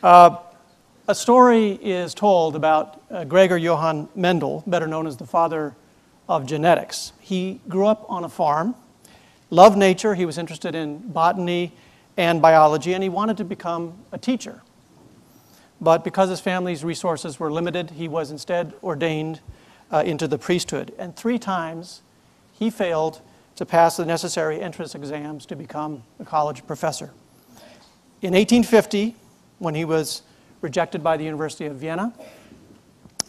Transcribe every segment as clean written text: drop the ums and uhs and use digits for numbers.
A story is told about Gregor Johann Mendel, better known as the father of genetics. He grew up on a farm, loved nature, he was interested in botany and biology, and he wanted to become a teacher. But because his family's resources were limited, he was instead ordained into the priesthood. And 3 times he failed to pass the necessary entrance exams to become a college professor. In 1850, when he was rejected by the University of Vienna,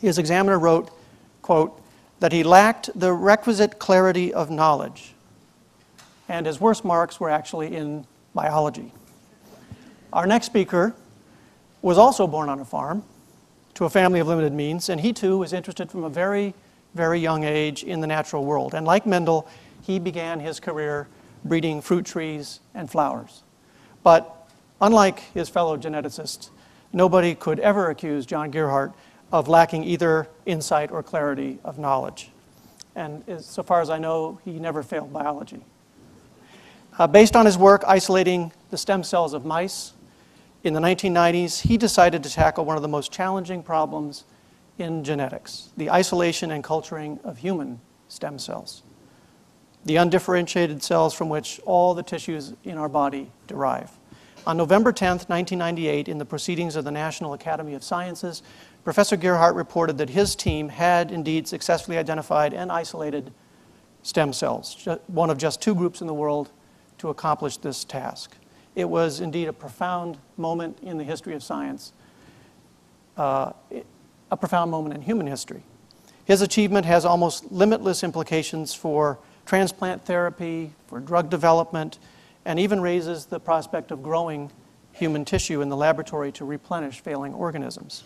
his examiner wrote, quote, that he lacked the requisite clarity of knowledge, and his worst marks were actually in biology. Our next speaker was also born on a farm to a family of limited means, and he too was interested from a very, very young age in the natural world. And like Mendel, he began his career breeding fruit trees and flowers. But unlike his fellow geneticists, nobody could ever accuse John Gearhart of lacking either insight or clarity of knowledge. And so far as I know, he never failed biology. Based on his work isolating the stem cells of mice, in the 1990s, he decided to tackle one of the most challenging problems in genetics, the isolation and culturing of human stem cells, the undifferentiated cells from which all the tissues in our body derive. On November 10th, 1998, in the Proceedings of the National Academy of Sciences, Professor Gearhart reported that his team had indeed successfully identified and isolated stem cells, one of just 2 groups in the world to accomplish this task. It was indeed a profound moment in the history of science, a profound moment in human history. His achievement has almost limitless implications for transplant therapy, for drug development, and even raises the prospect of growing human tissue in the laboratory to replenish failing organisms.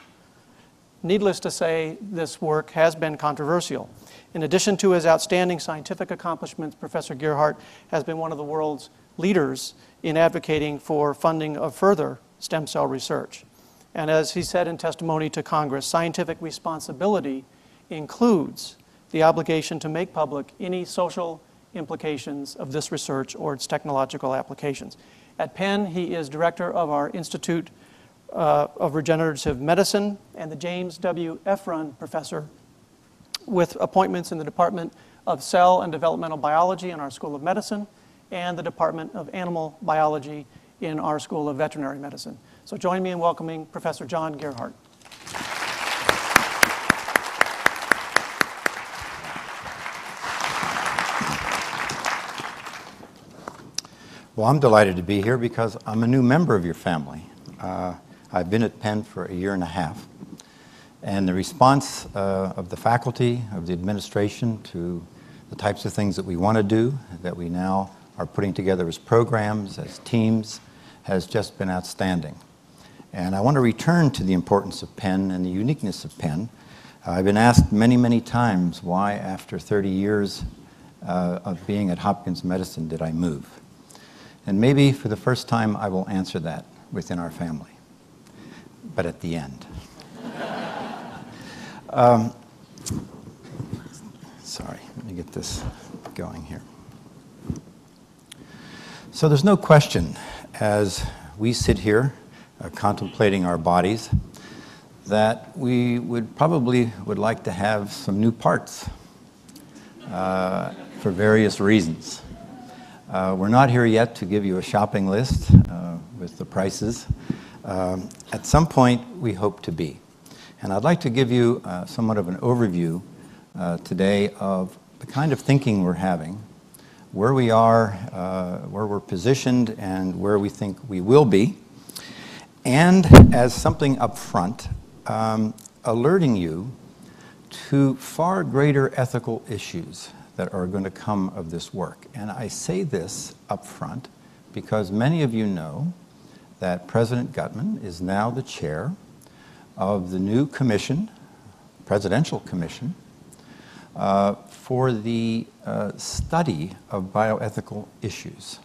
Needless to say, this work has been controversial. In addition to his outstanding scientific accomplishments, Professor Gearhart has been one of the world's leaders in advocating for funding of further stem cell research. And as he said in testimony to Congress, scientific responsibility includes the obligation to make public any social implications of this research or its technological applications. At Penn, he is director of our Institute of Regenerative Medicine and the James W. Efron Professor, with appointments in the Department of Cell and Developmental Biology in our School of Medicine and the Department of Animal Biology in our School of Veterinary Medicine. So join me in welcoming Professor John Gearhart. Well, I'm delighted to be here because I'm a new member of your family. I've been at Penn for 1.5 years, and the response of the faculty, of the administration to the types of things that we want to do, that we now are putting together as programs, as teams, has just been outstanding. And I want to return to the importance of Penn and the uniqueness of Penn. I've been asked many, many times why, after 30 years of being at Hopkins Medicine, did I move? And maybe for the first time, I will answer that within our family, but at the end. Sorry, let me get this going here. So there's no question, as we sit here contemplating our bodies, that we would like to have some new parts for various reasons. We're not here yet to give you a shopping list with the prices. At some point, we hope to be. And I'd like to give you somewhat of an overview today of the kind of thinking we're having, where we are, where we're positioned, and where we think we will be. And as something up front, alerting you to far greater ethical issues that are going to come of this work. And I say this up front because many of you know that President Gutmann is now the chair of the new commission, presidential commission, for the study of bioethical issues.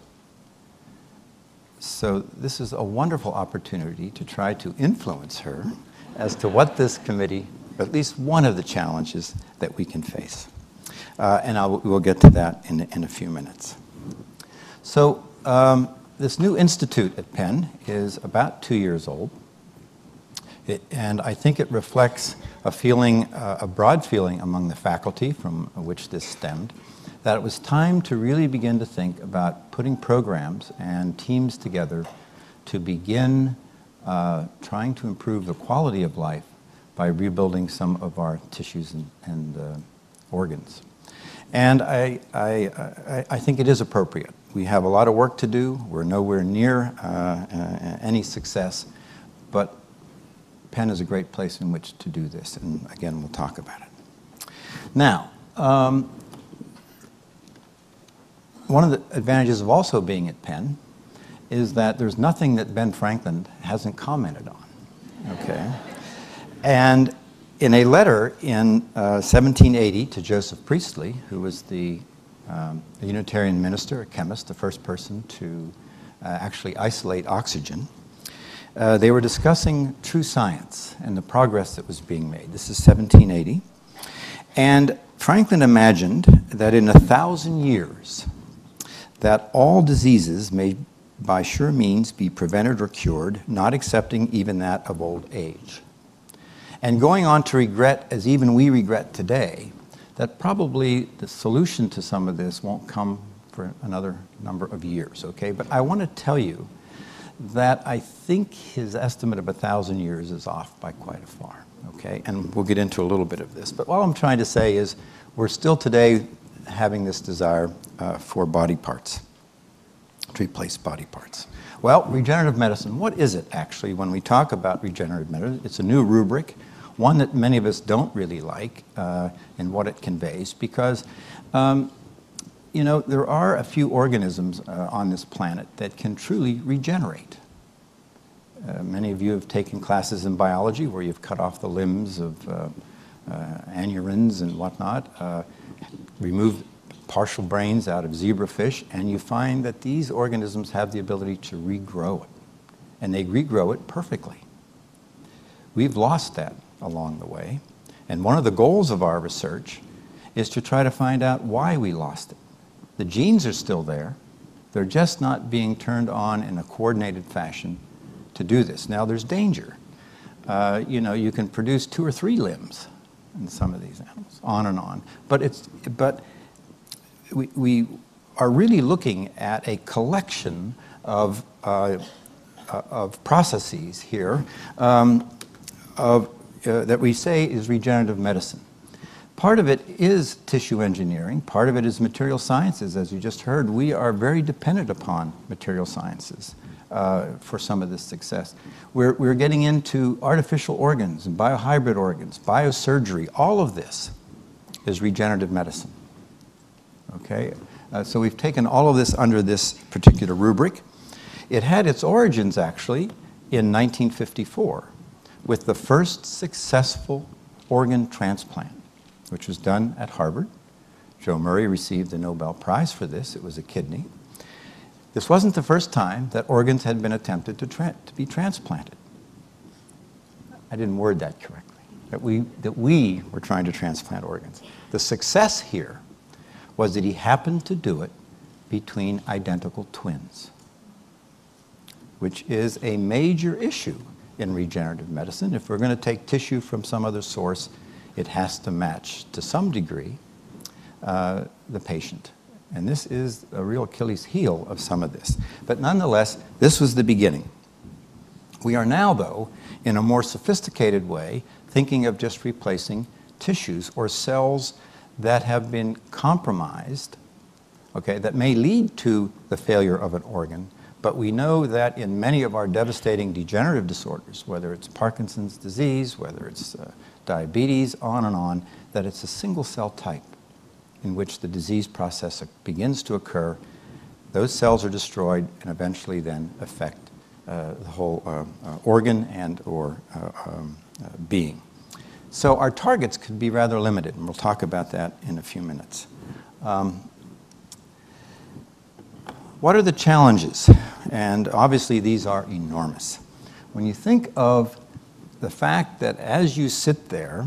So this is a wonderful opportunity to try to influence her as to what this committee, at least one of the challenges that we can face. And we'll get to that in a few minutes. So this new institute at Penn is about 2 years old. And I think it reflects a feeling, a broad feeling among the faculty from which this stemmed, that it was time to really begin to think about putting programs and teams together to begin trying to improve the quality of life by rebuilding some of our tissues and organs. And I think it is appropriate. We have a lot of work to do. We're nowhere near any success, but Penn is a great place in which to do this, and again, we'll talk about it. Now, one of the advantages of also being at Penn is that there's nothing that Ben Franklin hasn't commented on, okay? And in a letter in 1780 to Joseph Priestley, who was the Unitarian minister, a chemist, the first person to actually isolate oxygen, they were discussing true science and the progress that was being made. This is 1780. And Franklin imagined that in 1,000 years, that all diseases may by sure means be prevented or cured, not excepting even that of old age. And going on to regret, as even we regret today, that probably the solution to some of this won't come for another number of years, okay? But I want to tell you that I think his estimate of 1,000 years is off by quite a far, okay? And we'll get into a little bit of this. But what I'm trying to say is we're still today having this desire for body parts, to replace body parts. Well, regenerative medicine, what is it actually when we talk about regenerative medicine? It's a new rubric, one that many of us don't really like in what it conveys, because you know, there are a few organisms on this planet that can truly regenerate. Many of you have taken classes in biology where you've cut off the limbs of anurines and whatnot, removed partial brains out of zebrafish, and you find that these organisms have the ability to regrow it, and they regrow it perfectly. We've lost that along the way, and one of the goals of our research is to try to find out why we lost it. The genes are still there, they're just not being turned on in a coordinated fashion to do this. Now there's danger. You know, you can produce 2 or 3 limbs in some of these animals, on and on, but we are really looking at a collection of processes here that we say is regenerative medicine. Part of it is tissue engineering. Part of it is material sciences. As you just heard, we are very dependent upon material sciences for some of this success. We're getting into artificial organs and biohybrid organs, biosurgery. All of this is regenerative medicine. Okay, so we've taken all of this under this particular rubric. It had its origins actually in 1954 with the first successful organ transplant, which was done at Harvard. Joe Murray received the Nobel Prize for this. It was a kidney. This wasn't the first time that organs had been attempted to be transplanted. I didn't word that correctly, that we were trying to transplant organs. The success here was that he happened to do it between identical twins, which is a major issue in regenerative medicine. If we're going to take tissue from some other source, it has to match, to some degree, the patient. And this is a real Achilles heel of some of this. But nonetheless, this was the beginning. We are now, though, in a more sophisticated way, thinking of just replacing tissues or cells that have been compromised, okay, that may lead to the failure of an organ, but we know that in many of our devastating degenerative disorders, whether it's Parkinson's disease, whether it's diabetes, on and on, that it's a single cell type in which the disease process begins to occur. Those cells are destroyed and eventually then affect the whole organ and or being. So our targets could be rather limited, and we'll talk about that in a few minutes. What are the challenges? And obviously these are enormous. When you think of the fact that as you sit there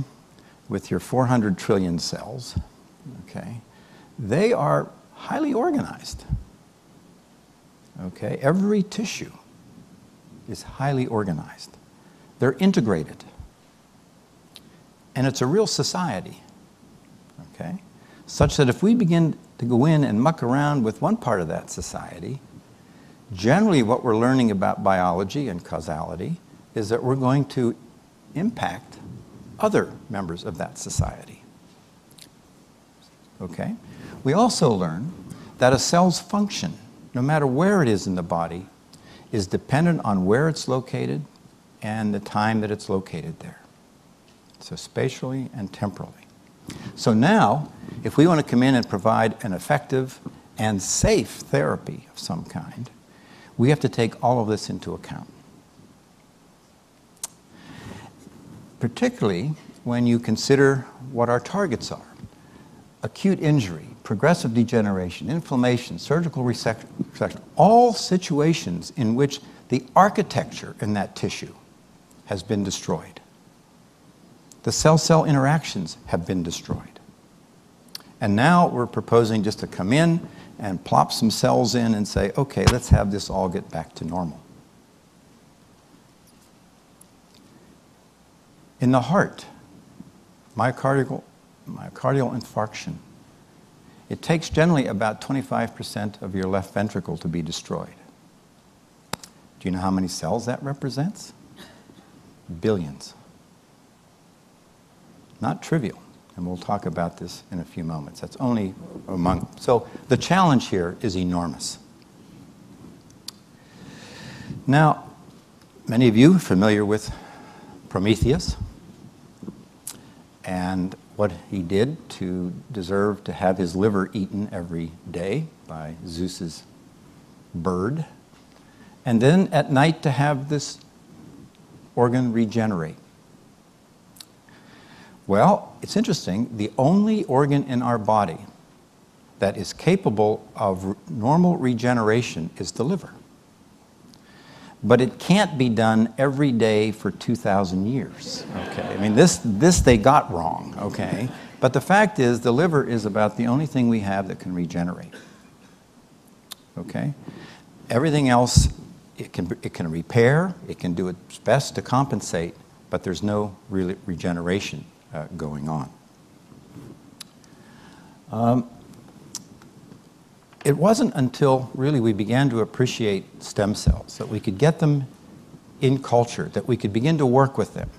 with your 400 trillion cells, okay, they are highly organized. Okay, every tissue is highly organized. They're integrated. And it's a real society, okay? Such that if we begin to go in and muck around with one part of that society, generally what we're learning about biology and causality is that we're going to impact other members of that society, okay? We also learn that a cell's function, no matter where it is in the body, is dependent on where it's located and the time that it's located there. So spatially and temporally. So now, if we want to come in and provide an effective and safe therapy of some kind, we have to take all of this into account. Particularly when you consider what our targets are. Acute injury, progressive degeneration, inflammation, surgical resection, all situations in which the architecture in that tissue has been destroyed. The cell-cell interactions have been destroyed. And now we're proposing just to come in and plop some cells in and say, okay, let's have this all get back to normal. In the heart, myocardial infarction, it takes generally about 25% of your left ventricle to be destroyed. Do you know how many cells that represents? Billions. Not trivial, and we'll talk about this in a few moments. That's only among. So the challenge here is enormous. Now, many of you are familiar with Prometheus and what he did to deserve to have his liver eaten every day by Zeus's bird, and then at night to have this organ regenerate. Well, it's interesting. The only organ in our body that is capable of normal regeneration is the liver. But it can't be done every day for 2,000 years, okay? I mean, this they got wrong, okay? But the fact is, the liver is about the only thing we have that can regenerate, okay? Everything else, it can repair, it can do its best to compensate, but there's no real regeneration going on. It wasn't until really we began to appreciate stem cells, that we could get them in culture, that we could begin to work with them,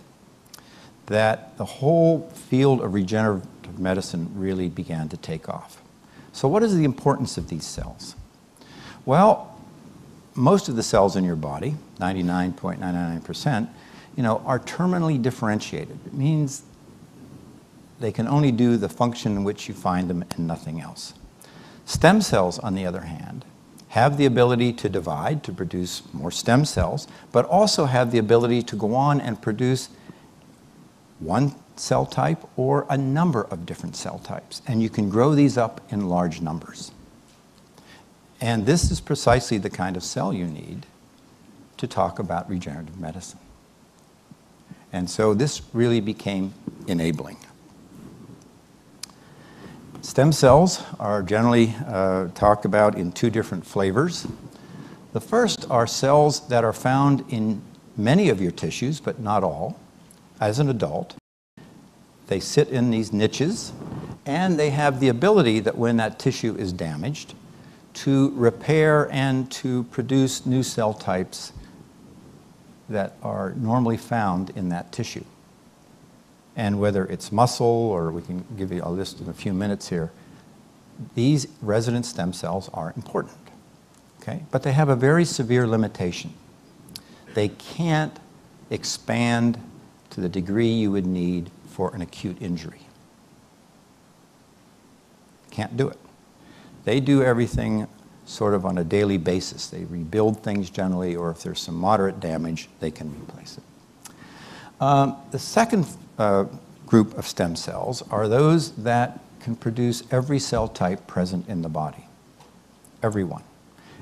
that the whole field of regenerative medicine really began to take off. So what is the importance of these cells? Well, most of the cells in your body, 99.99%, are terminally differentiated. It means they can only do the function in which you find them and nothing else. Stem cells, on the other hand, have the ability to divide, to produce more stem cells, but also have the ability to go on and produce one cell type or a number of different cell types. And you can grow these up in large numbers. And this is precisely the kind of cell you need to talk about regenerative medicine. And so this really became enabling. Stem cells are generally talked about in two different flavors. The first are cells that are found in many of your tissues, but not all. As an adult, they sit in these niches, and they have the ability that when that tissue is damaged, to repair and to produce new cell types that are normally found in that tissue. And whether it's muscle, or we can give you a list in a few minutes here, these resident stem cells are important, okay? But they have a very severe limitation. They can't expand to the degree you would need for an acute injury. Can't do it. They do everything sort of on a daily basis. They rebuild things generally, or if there's some moderate damage, they can replace it. The second group of stem cells are those that can produce every cell type present in the body. Every one.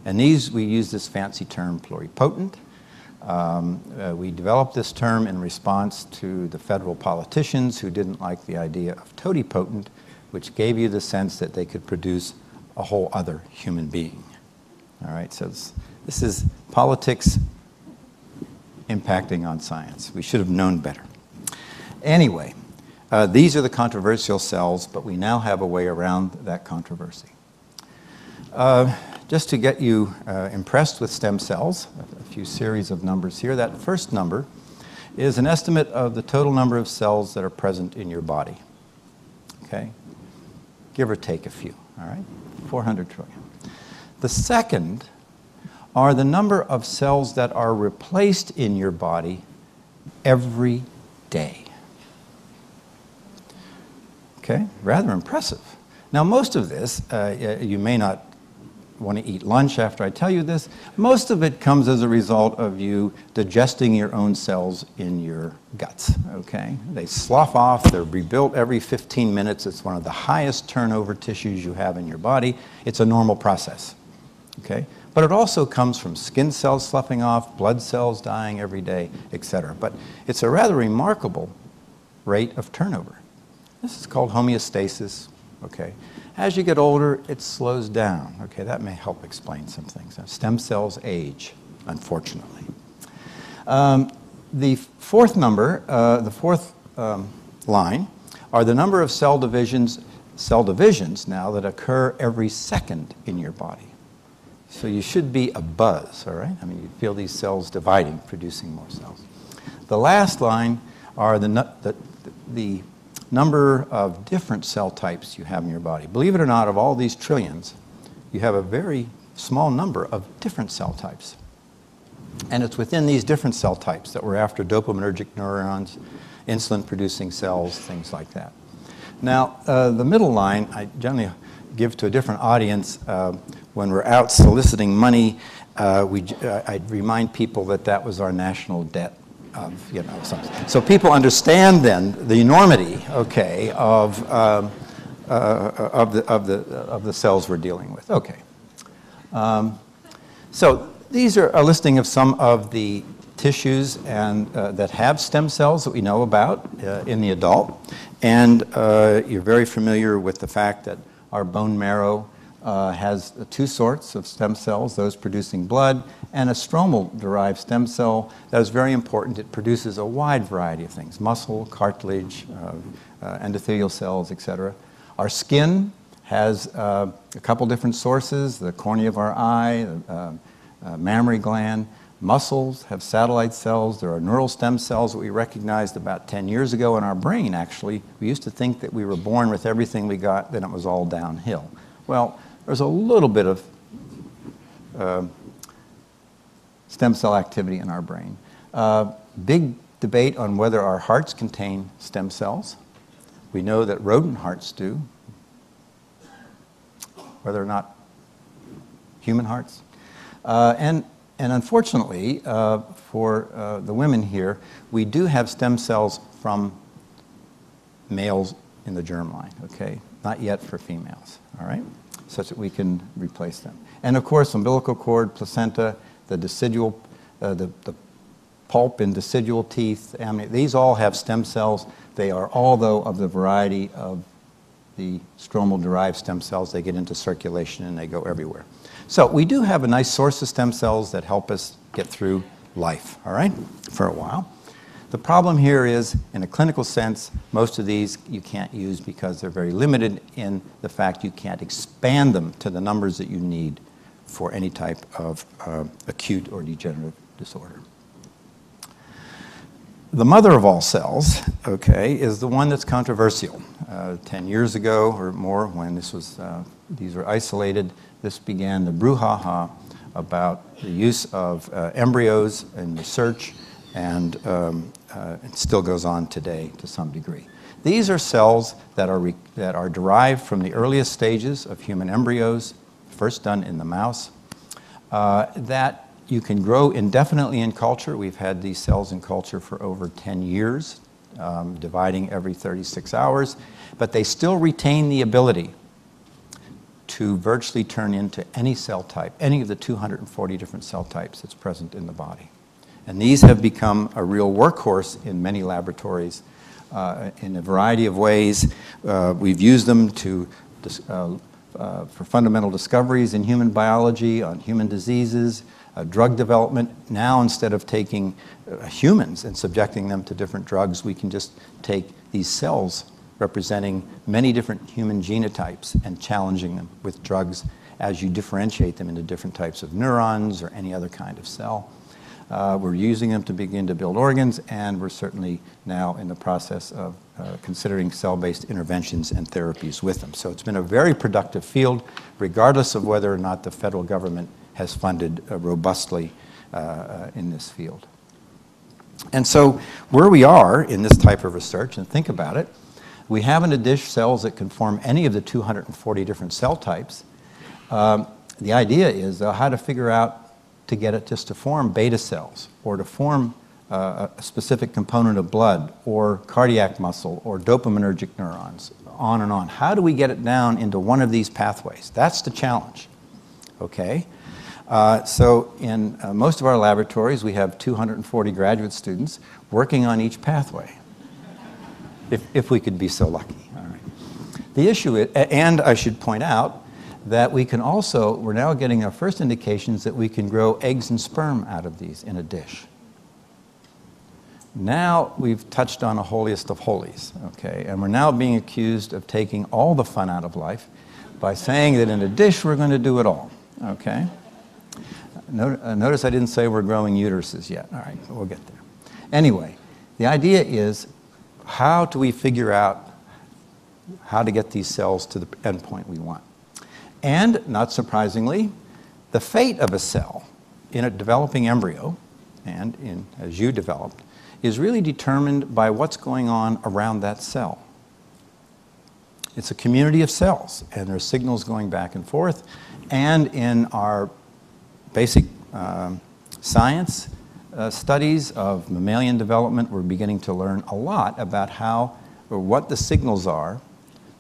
And these, we use this fancy term pluripotent. We developed this term in response to the federal politicians who didn't like the idea of totipotent, which gave you the sense that they could produce a whole other human being. All right, so this is politics impacting on science. We should have known better. Anyway, these are the controversial cells, but we now have a way around that controversy. Just to get you impressed with stem cells, a few series of numbers here. That first number is an estimate of the total number of cells that are present in your body. Okay? Give or take a few, all right? 400 trillion. The second are the number of cells that are replaced in your body every day. Okay? Rather impressive. Now, most of this, you may not want to eat lunch after I tell you this. Most of it comes as a result of you digesting your own cells in your guts, okay? They slough off, they're rebuilt every 15 minutes. It's one of the highest turnover tissues you have in your body. It's a normal process, okay? But it also comes from skin cells sloughing off, blood cells dying every day, etc. But it's a rather remarkable rate of turnover. This is called homeostasis, okay? As you get older, it slows down. Okay, that may help explain some things. Stem cells age, unfortunately. The fourth number, the fourth line, are the number of cell divisions now that occur every second in your body. So you should be abuzz, all right? I mean, you feel these cells dividing, producing more cells. The last line are the number of different cell types you have in your body. Believe it or not, of all these trillions, you have a very small number of different cell types. And it's within these different cell types that we're after dopaminergic neurons, insulin-producing cells, things like that. Now, the middle line, I generally give to a different audience when we're out soliciting money. I'd remind people that was our national debt. So people understand then the enormity, okay, of the cells we're dealing with. Okay. So these are a listing of some of the tissues and that have stem cells that we know about in the adult, and you're very familiar with the fact that our bone marrow has two sorts of stem cells, those producing blood, and a stromal-derived stem cell that is very important. It produces a wide variety of things: muscle, cartilage, endothelial cells, etc. Our skin has a couple different sources: the cornea of our eye, mammary gland. Muscles have satellite cells. There are neural stem cells that we recognized about 10 years ago in our brain, actually. We used to think that we were born with everything we got, then it was all downhill. Well, there's a little bit of stem cell activity in our brain. Big debate on whether our hearts contain stem cells. We know that rodent hearts do. Whether or not human hearts. And unfortunately, for the women here, we do have stem cells from males in the germline, okay? Not yet for females, all right? Such that we can replace them. And of course, umbilical cord, placenta, the decidual, the pulp in decidual teeth, these all have stem cells. They are all, though, of the variety of the stromal-derived stem cells. They get into circulation and they go everywhere. So we do have a nice source of stem cells that help us get through life, all right, for a while. The problem here is, in a clinical sense, most of these you can't use because they're very limited in the fact you can't expand them to the numbers that you need for any type of acute or degenerative disorder. The mother of all cells, okay, is the one that's controversial. 10 years ago or more, when these were isolated, this began the brouhaha about the use of embryos in research, and it still goes on today to some degree. These are cells that are derived from the earliest stages of human embryos, first done in the mouse, that you can grow indefinitely in culture. We've had these cells in culture for over 10 years, dividing every 36 hours, but they still retain the ability to virtually turn into any cell type, any of the 240 different cell types that's present in the body. And these have become a real workhorse in many laboratories in a variety of ways. We've used them to for fundamental discoveries in human biology, on human diseases, drug development. Now, instead of taking humans and subjecting them to different drugs, we can just take these cells representing many different human genotypes and challenging them with drugs as you differentiate them into different types of neurons or any other kind of cell. We're using them to begin to build organs, and we're certainly now in the process of considering cell-based interventions and therapies with them. So it's been a very productive field, regardless of whether or not the federal government has funded robustly in this field. And so where we are in this type of research, and think about it, we have in a dish cells that can form any of the 240 different cell types. The idea is, though, how to figure out to get it just to form beta cells, or to form a specific component of blood, or cardiac muscle, or dopaminergic neurons, on and on. How do we get it down into one of these pathways? That's the challenge, okay? So in most of our laboratories, we have 240 graduate students working on each pathway, if we could be so lucky. All right. The issue is, and I should point out, that we can also, we're now getting our first indications that we can grow eggs and sperm out of these in a dish. Now we've touched on a holiest of holies, okay? And we're now being accused of taking all the fun out of life by saying that in a dish we're going to do it all, okay? Notice I didn't say we're growing uteruses yet. All right, we'll get there. Anyway, the idea is, how do we figure out how to get these cells to the endpoint we want? And, not surprisingly, the fate of a cell in a developing embryo, and as you developed, is really determined by what's going on around that cell. It's a community of cells, and there are signals going back and forth. And in our basic science studies of mammalian development, we're beginning to learn a lot about how, or what the signals are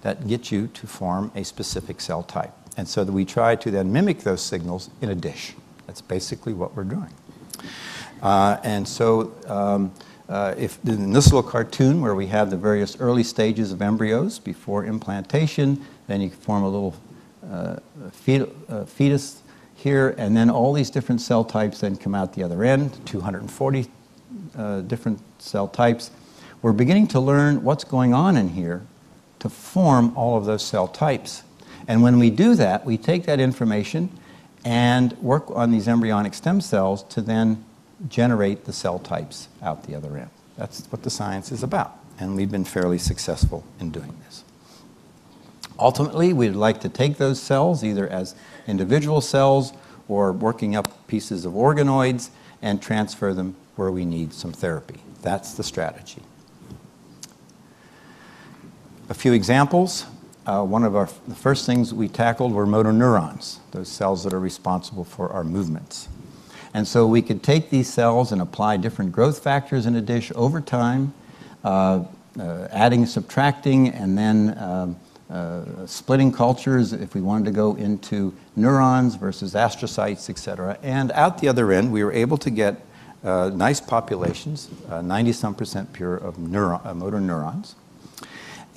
that get you to form a specific cell type. And so that we try to then mimic those signals in a dish. That's basically what we're doing. And so if in this little cartoon where we have the various early stages of embryos before implantation, then you can form a little fetus here, and then all these different cell types then come out the other end, 240 different cell types. We're beginning to learn what's going on in here to form all of those cell types. And when we do that, we take that information and work on these embryonic stem cells to then generate the cell types out the other end. That's what the science is about, and we've been fairly successful in doing this. Ultimately, we'd like to take those cells either as individual cells or working up pieces of organoids and transfer them where we need some therapy. That's the strategy. A few examples. One of the first things we tackled were motor neurons, those cells that are responsible for our movements. And so we could take these cells and apply different growth factors in a dish over time, adding, subtracting, and then splitting cultures if we wanted to go into neurons versus astrocytes, etc. And out the other end, we were able to get nice populations, 90-some% pure of motor neurons.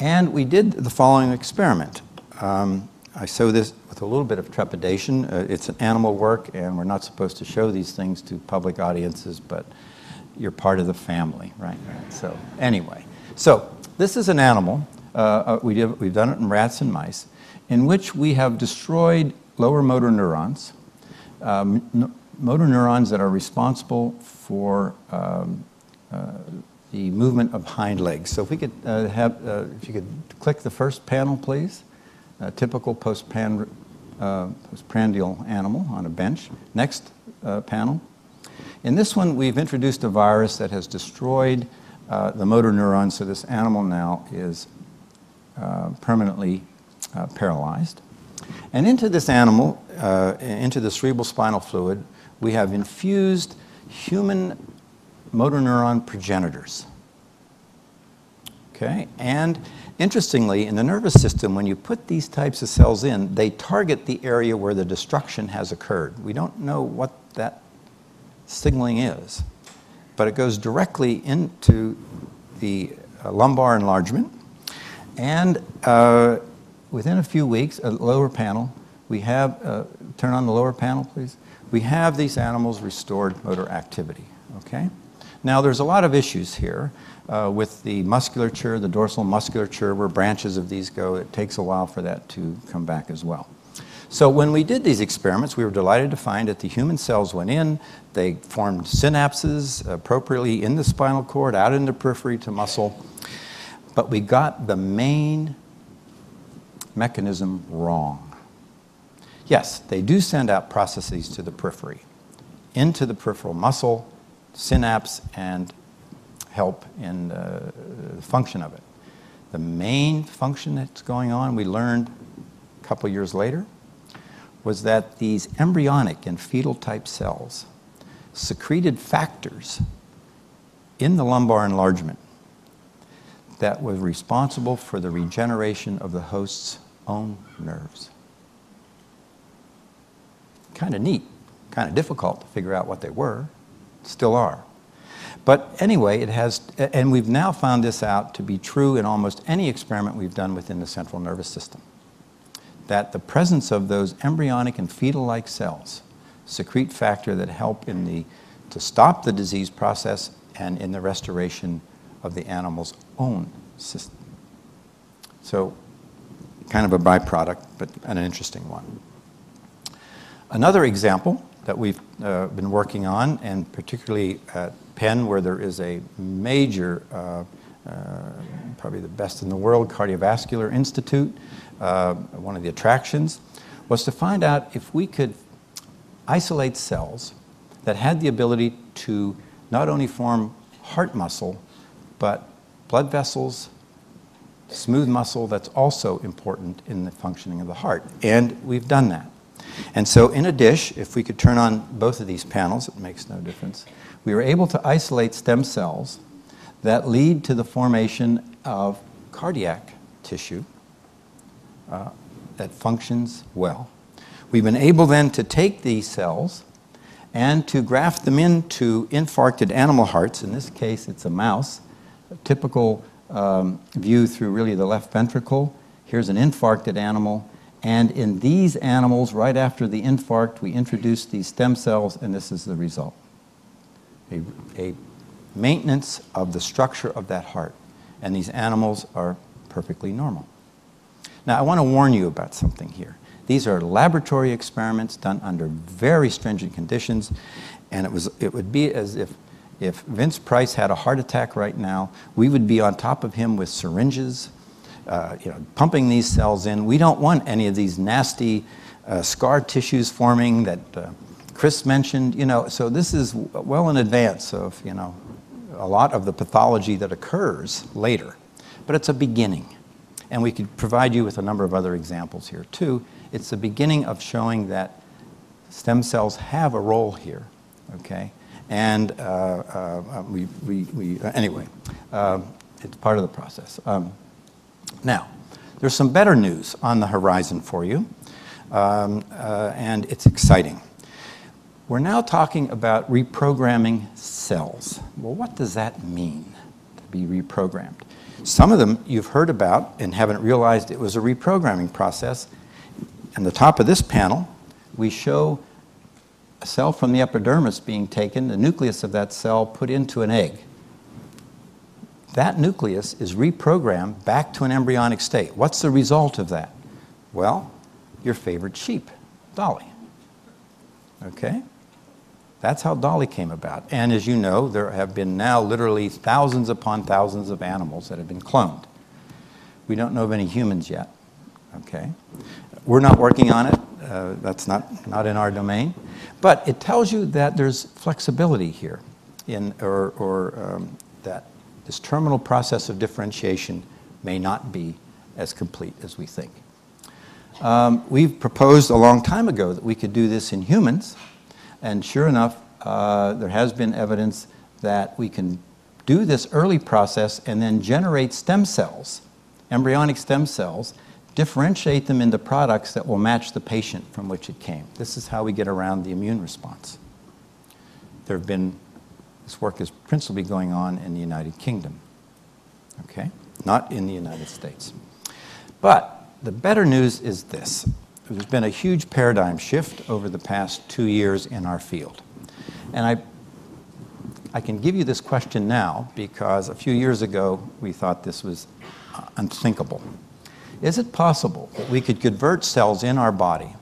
And we did the following experiment. I show this with a little bit of trepidation. It's an animal work, and we're not supposed to show these things to public audiences, but you're part of the family, right? So anyway, so this is an animal. We've done it in rats and mice, in which we have destroyed lower motor neurons, motor neurons that are responsible for the movement of hind legs. So if we could if you could click the first panel, please. A typical postprandial animal on a bench. Next panel. In this one, we've introduced a virus that has destroyed the motor neurons, so this animal now is permanently paralyzed. And into this animal, into the cerebral spinal fluid, we have infused human motor neuron progenitors. Okay, and interestingly, in the nervous system, when you put these types of cells in, they target the area where the destruction has occurred. We don't know what that signaling is, but it goes directly into the lumbar enlargement, and within a few weeks, a lower panel, we have, turn on the lower panel, please. We have these animals restored motor activity, okay? Now, there's a lot of issues here with the musculature, the dorsal musculature, where branches of these go. It takes a while for that to come back as well. So when we did these experiments, we were delighted to find that the human cells went in, they formed synapses appropriately in the spinal cord, out in the periphery to muscle, but we got the main mechanism wrong. Yes, they do send out processes to the periphery, into the peripheral muscle, synapse, and help in the function of it. The main function that's going on, we learned a couple years later, was that these embryonic and fetal type cells secreted factors in the lumbar enlargement that was responsible for the regeneration of the host's own nerves. Kind of neat, kind of difficult to figure out what they were, still are. But anyway, it has, and we've now found this out to be true in almost any experiment we've done within the central nervous system, that the presence of those embryonic and fetal-like cells secrete factor that help to stop the disease process and in the restoration of the animal's own system. So, kind of a byproduct, but an interesting one. Another example that we've been working on, and particularly at Penn, where there is a major, probably the best in the world, cardiovascular institute, one of the attractions, was to find out if we could isolate cells that had the ability to not only form heart muscle, but blood vessels, smooth muscle that's also important in the functioning of the heart. And we've done that. And so in a dish, if we could turn on both of these panels, it makes no difference, we were able to isolate stem cells that lead to the formation of cardiac tissue that functions well. We've been able then to take these cells and to graft them into infarcted animal hearts. In this case, it's a mouse, a typical view through really the left ventricle. Here's an infarcted animal. And in these animals, right after the infarct, we introduced these stem cells, and this is the result. A maintenance of the structure of that heart. And these animals are perfectly normal. Now, I want to warn you about something here. These are laboratory experiments done under very stringent conditions, and it would be as if Vince Price had a heart attack right now, we would be on top of him with syringes, pumping these cells in. We don't want any of these nasty scar tissues forming that Chris mentioned. So this is well in advance of a lot of the pathology that occurs later, but it's a beginning. And we could provide you with a number of other examples here too. It's the beginning of showing that stem cells have a role here, okay? And anyway, it's part of the process. Now, there's some better news on the horizon for you, and it's exciting. We're now talking about reprogramming cells. Well, what does that mean, to be reprogrammed? Some of them you've heard about and haven't realized it was a reprogramming process. On the top of this panel, we show a cell from the epidermis being taken, the nucleus of that cell put into an egg. That nucleus is reprogrammed back to an embryonic state. What's the result of that? Well, your favorite sheep, Dolly. Okay? That's how Dolly came about. And as you know, there have been now literally thousands upon thousands of animals that have been cloned. We don't know of any humans yet. Okay? We're not working on it. That's not in our domain. But it tells you that there's flexibility here, that this terminal process of differentiation may not be as complete as we think. We've proposed a long time ago that we could do this in humans, and sure enough, there has been evidence that we can do this early process and then generate stem cells, embryonic stem cells, differentiate them into products that will match the patient from which it came. This is how we get around the immune response. This work is principally going on in the United Kingdom, okay? Not in the United States. But the better news is this. There's been a huge paradigm shift over the past 2 years in our field. And I can give you this question now because a few years ago we thought this was unthinkable. Is it possible that we could convert cells in our body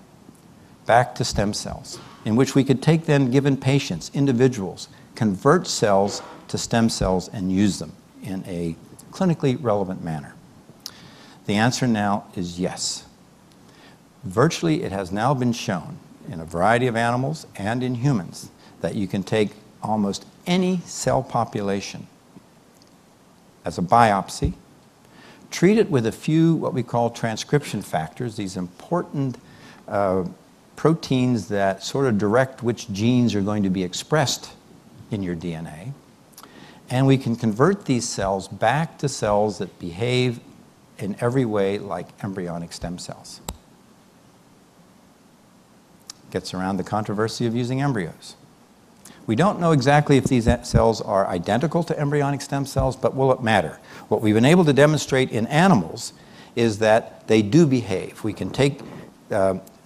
back to stem cells, in which we could take then given patients, individuals, convert cells to stem cells and use them in a clinically relevant manner? The answer now is yes. Virtually, it has now been shown in a variety of animals and in humans that you can take almost any cell population as a biopsy, treat it with a few what we call transcription factors, these important proteins that sort of direct which genes are going to be expressed in your DNA, and we can convert these cells back to cells that behave in every way like embryonic stem cells. Gets around the controversy of using embryos. We don't know exactly if these cells are identical to embryonic stem cells, but will it matter? What we've been able to demonstrate in animals is that they do behave. We can take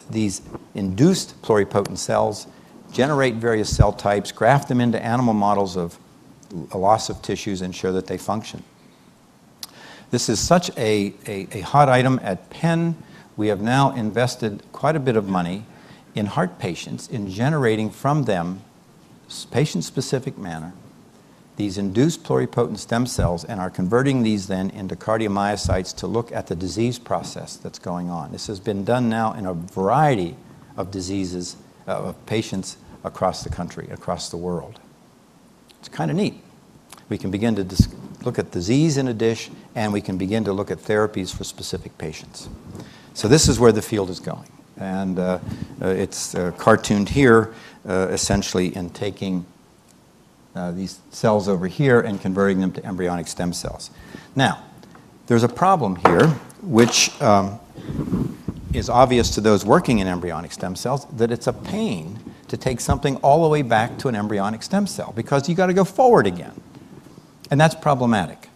these induced pluripotent cells, generate various cell types, graft them into animal models of a loss of tissues, and show that they function. This is such a hot item at Penn. We have now invested quite a bit of money in heart patients in generating from them, patient-specific manner, these induced pluripotent stem cells, and are converting these then into cardiomyocytes to look at the disease process that's going on. This has been done now in a variety of diseases, of patients across the country, across the world. It's kind of neat. We can begin to look at disease in a dish, and we can begin to look at therapies for specific patients. So this is where the field is going. And it's cartooned here, essentially in taking these cells over here and converting them to embryonic stem cells. Now, there's a problem here, which is obvious to those working in embryonic stem cells, that it's a pain to take something all the way back to an embryonic stem cell, because you got to go forward again. And that's problematic.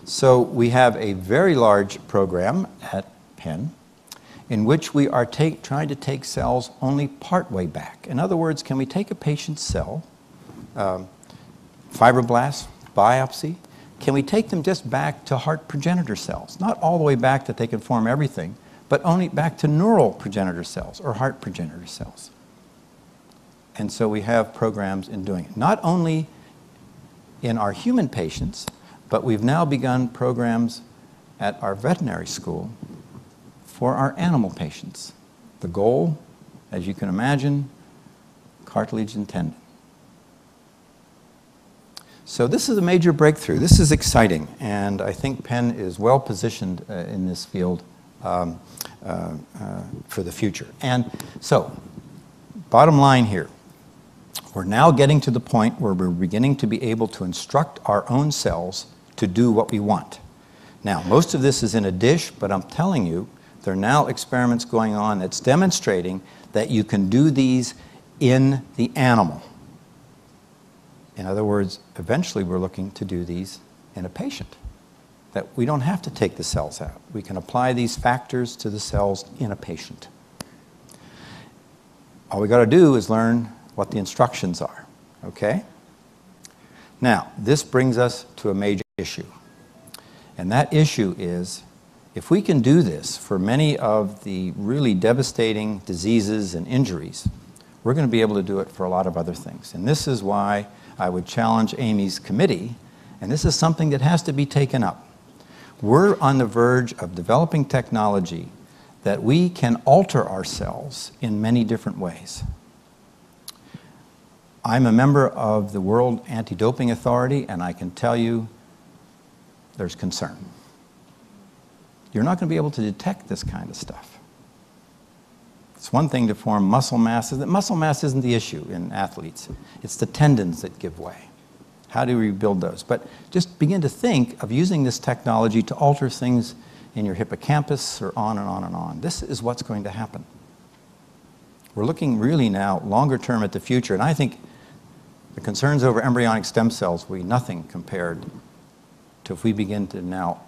So we have a very large program at Penn in which we are trying to take cells only part way back. In other words, can we take a patient's cell, fibroblast, biopsy, can we take them just back to heart progenitor cells? Not all the way back that they can form everything, but only back to neural progenitor cells or heart progenitor cells. And so we have programs in doing it. Not only in our human patients, but we've now begun programs at our veterinary school for our animal patients. The goal, as you can imagine, cartilage and tendon. So this is a major breakthrough. This is exciting, and I think Penn is well positioned in this field for the future. And so, bottom line here, we're now getting to the point where we're beginning to be able to instruct our own cells to do what we want. Now, most of this is in a dish, but I'm telling you, there are now experiments going on that's demonstrating that you can do these in the animal. In other words, eventually we're looking to do these in a patient, that we don't have to take the cells out. We can apply these factors to the cells in a patient. All we got to do is learn what the instructions are, okay? Now, this brings us to a major issue. And that issue is, if we can do this for many of the really devastating diseases and injuries, we're going to be able to do it for a lot of other things. And this is why I would challenge Amy's committee, and this is something that has to be taken up. We're on the verge of developing technology that we can alter ourselves in many different ways. I'm a member of the World Anti-Doping Authority, and I can tell you there's concern. You're not going to be able to detect this kind of stuff. It's one thing to form muscle mass. Muscle mass isn't the issue in athletes. It's the tendons that give way. How do we rebuild those? But just begin to think of using this technology to alter things in your hippocampus or on and on and on. This is what's going to happen. We're looking really now longer term at the future, and I think the concerns over embryonic stem cells will be nothing compared to if we begin to now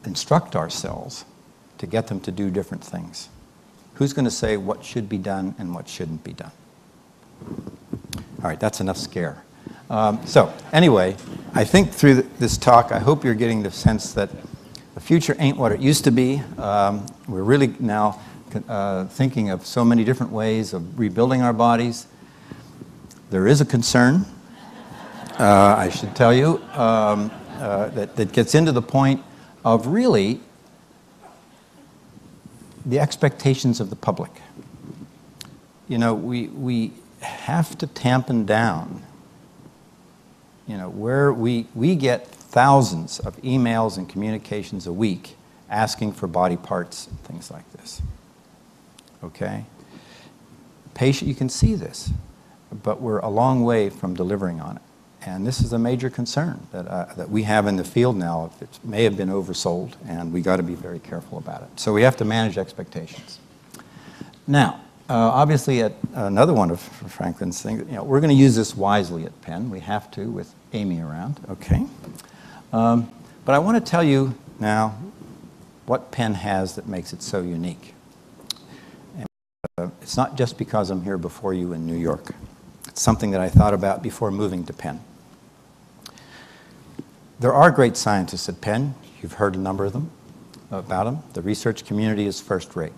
instruct ourselves to get them to do different things? Who's going to say what should be done and what shouldn't be done? All right, that's enough scare. So anyway, I think through this talk, I hope you're getting the sense that the future ain't what it used to be. We're really now thinking of so many different ways of rebuilding our bodies. There is a concern, I should tell you, that gets into the point of really the expectations of the public. You know, we have to tampen down, you know, where we get thousands of emails and communications a week asking for body parts and things like this. Okay? Patient, you can see this, but we're a long way from delivering on it. And this is a major concern that we have in the field now. It may have been oversold, and we got to be very careful about it. So we have to manage expectations. Now, obviously, at another one of Franklin's things, you know, we're going to use this wisely at Penn. We have to, with Amy around. Okay. But I want to tell you now what Penn has that makes it so unique. And, it's not just because I'm here before you in New York. It's something that I thought about before moving to Penn. There are great scientists at Penn. You've heard a number of them, about them. The research community is first rate.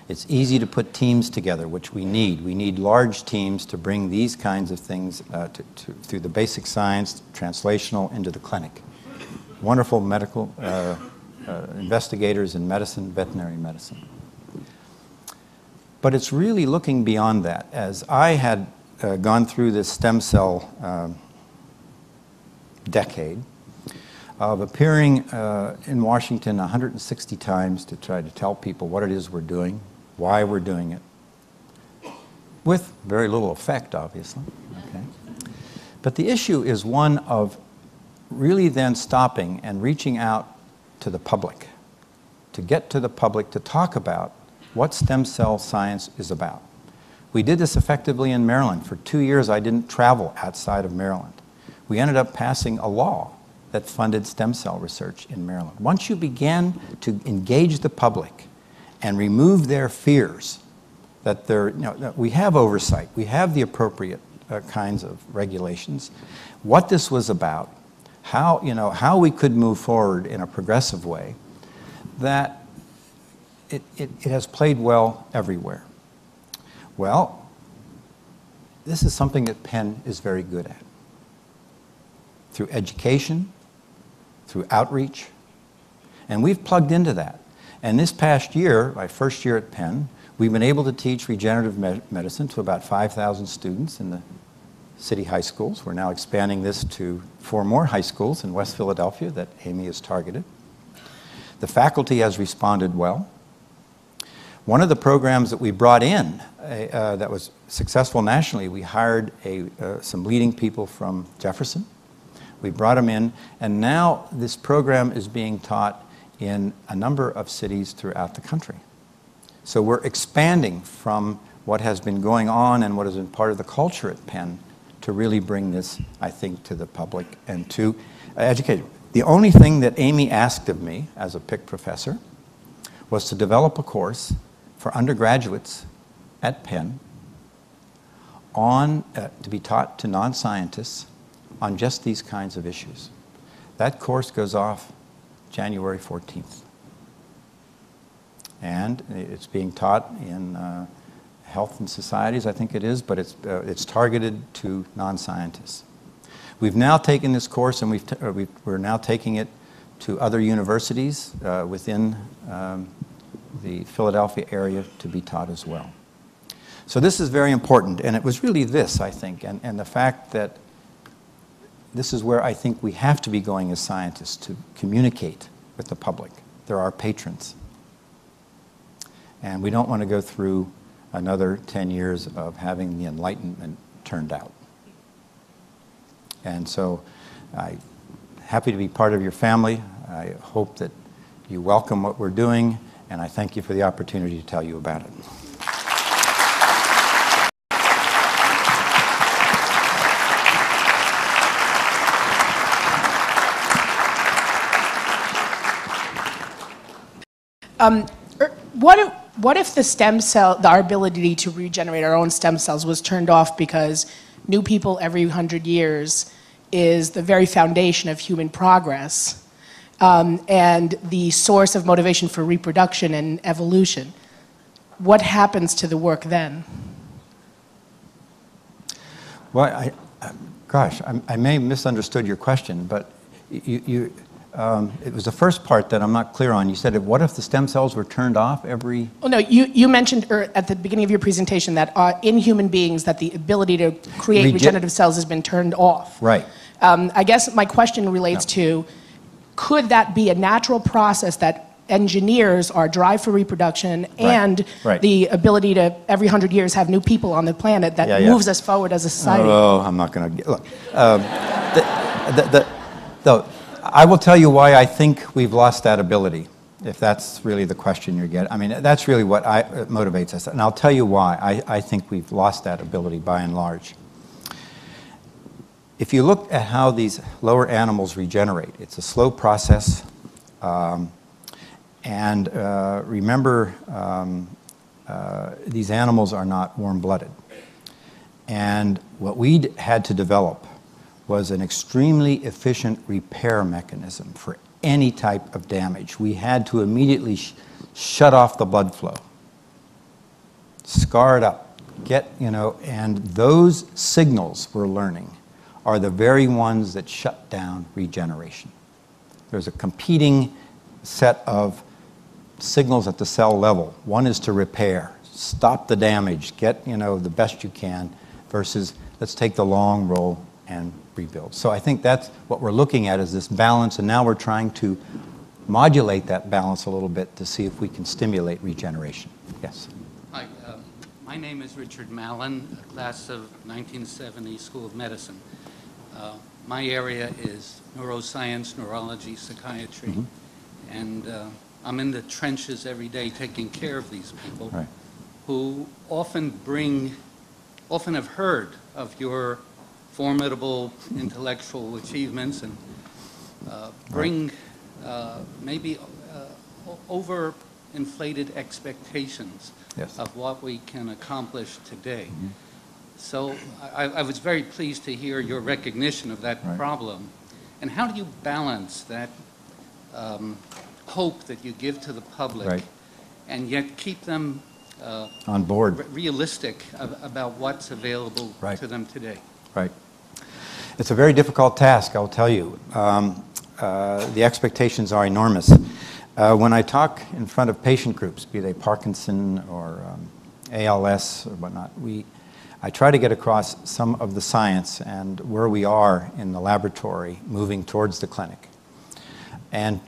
It's easy to put teams together, which we need. We need large teams to bring these kinds of things through the basic science, translational, into the clinic. Wonderful medical investigators in medicine, veterinary medicine. But it's really looking beyond that. As I had gone through this stem cell decade of appearing in Washington 160 times to try to tell people what it is we're doing, why we're doing it, with very little effect, obviously. Okay? But the issue is one of really then stopping and reaching out to the public, to get to the public to talk about what stem cell science is about. We did this effectively in Maryland. For 2 years, I didn't travel outside of Maryland. We ended up passing a law that funded stem cell research in Maryland. Once you began to engage the public and remove their fears that that we have oversight, we have the appropriate kinds of regulations, what this was about, how we could move forward in a progressive way, that it has played well everywhere. Well, this is something that Penn is very good at. Through education, through outreach, and we've plugged into that. And this past year, my first year at Penn, we've been able to teach regenerative medicine to about 5,000 students in the city high schools. We're now expanding this to 4 more high schools in West Philadelphia that Amy has targeted. The faculty has responded well. One of the programs that we brought in that was successful nationally, we hired some leading people from Jefferson. We brought them in, and now this program is being taught in a number of cities throughout the country. So we're expanding from what has been going on and what has been part of the culture at Penn to really bring this, I think, to the public and to educate. The only thing that Amy asked of me as a PIC professor was to develop a course for undergraduates at Penn to be taught to non-scientists on just these kinds of issues. That course goes off January 14th. And it's being taught in Health and Societies, I think it is, but it's targeted to non-scientists. We've now taken this course and we're now taking it to other universities within the Philadelphia area to be taught as well. So this is very important, and it was really this, I think, and the fact that this is where I think we have to be going as scientists, to communicate with the public. They're our patrons. And we don't want to go through another 10 years of having the Enlightenment turned out. And so I'm happy to be part of your family. I hope that you welcome what we're doing, and I thank you for the opportunity to tell you about it. What if the stem cell, our ability to regenerate our own stem cells was turned off because new people every 100 years is the very foundation of human progress, and the source of motivation for reproduction and evolution? What happens to the work then? Well, gosh, I may have misunderstood your question, but it was the first part that I'm not clear on. You said, what if the stem cells were turned off every... Oh, no, you mentioned at the beginning of your presentation that in human beings that the ability to create regenerative cells has been turned off. Right. I guess my question relates to, could that be a natural process that engineers our drive for reproduction and the ability to every 100 years have new people on the planet that moves us forward as a society? Oh, I'm not going to... Look, I will tell you why I think we've lost that ability, if that's really the question you're getting. I mean, that's really what motivates us. And I'll tell you why I think we've lost that ability by and large. If you look at how these lower animals regenerate, it's a slow process. And remember, these animals are not warm-blooded. And what we had to develop was an extremely efficient repair mechanism for any type of damage. We had to immediately shut off the blood flow, scar it up, and those signals we're learning are the very ones that shut down regeneration. There's a competing set of signals at the cell level. One is to repair, stop the damage, get the best you can, versus let's take the long roll and rebuild. So I think that's what we're looking at, is this balance, and now we're trying to modulate that balance a little bit to see if we can stimulate regeneration. Yes. Hi, my name is Richard Mallon, class of 1970 School of Medicine. My area is neuroscience, neurology, psychiatry, and I'm in the trenches every day taking care of these people who often have heard of your formidable intellectual achievements and bring maybe overinflated expectations of what we can accomplish today. So I was very pleased to hear your recognition of that problem. And how do you balance that hope that you give to the public and yet keep them on board, realistic about what's available to them today? Right. It's a very difficult task, I'll tell you. The expectations are enormous. When I talk in front of patient groups, be they Parkinson or ALS or whatnot, I try to get across some of the science and where we are in the laboratory moving towards the clinic, and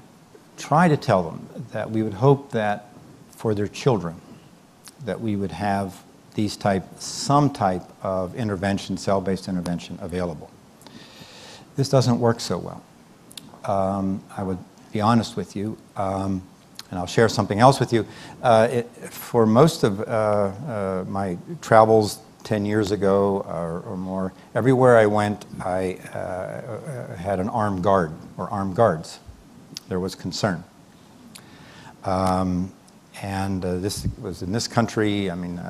try to tell them that we would hope that for their children that we would have some type of intervention, cell-based intervention available. This doesn't work so well. I would be honest with you, and I'll share something else with you. For most of my travels 10 years ago or more, everywhere I went, I had an armed guard or armed guards. There was concern. And this was in this country, and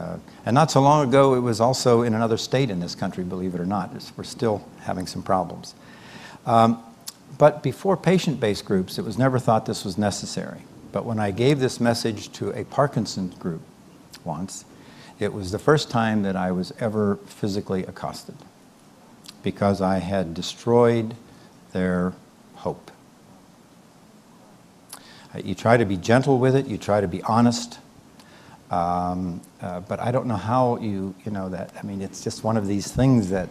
not so long ago it was also in another state in this country, believe it or not. We're still having some problems. But before patient-based groups, it was never thought this was necessary. But when I gave this message to a Parkinson's group once, it was the first time that I was ever physically accosted, because I had destroyed their hope. You try to be gentle with it, you try to be honest, but I don't know how that. It's just one of these things that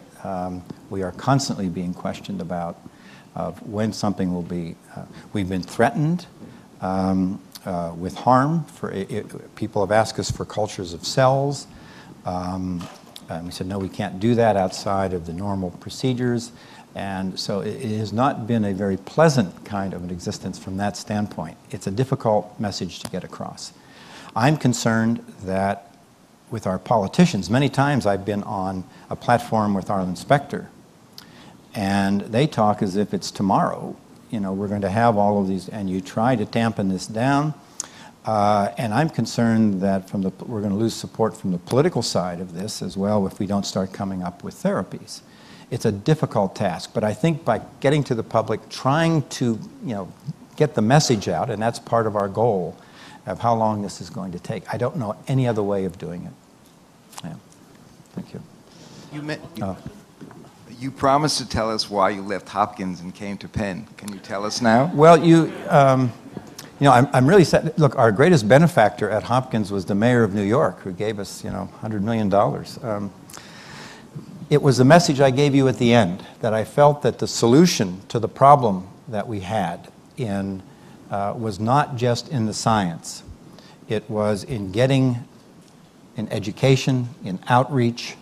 we are constantly being questioned about, of when something will be. We've been threatened with harm. People have asked us for cultures of cells. We said, no, we can't do that outside of the normal procedures. And so it has not been a very pleasant kind of an existence from that standpoint. It's a difficult message to get across. I'm concerned that with our politicians, many times I've been on a platform with our inspector, and they talk as if it's tomorrow. We're going to have all of these, and you try to dampen this down. And I'm concerned that we're going to lose support from the political side of this as well if we don't start coming up with therapies. It's a difficult task, but I think by getting to the public, trying to get the message out, and that's part of our goal of how long this is going to take. I don't know any other way of doing it. Yeah. Thank you. You promised to tell us why you left Hopkins and came to Penn. Can you tell us now? Well, I'm really sad. Look, our greatest benefactor at Hopkins was the mayor of New York, who gave us, $100 million. It was the message I gave you at the end, that I felt that the solution to the problem that we had was not just in the science. It was in getting in education, in outreach,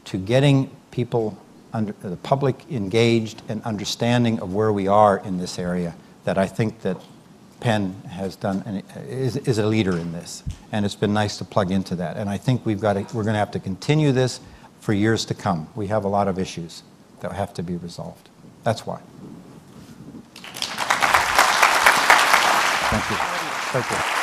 to getting people, the public engaged and understanding of where we are in this area, that I think that Penn has done and is a leader in this, and it's been nice to plug into that. And I think we're going to have to continue this for years to come. We have a lot of issues that have to be resolved. That's why. Thank you. Thank you.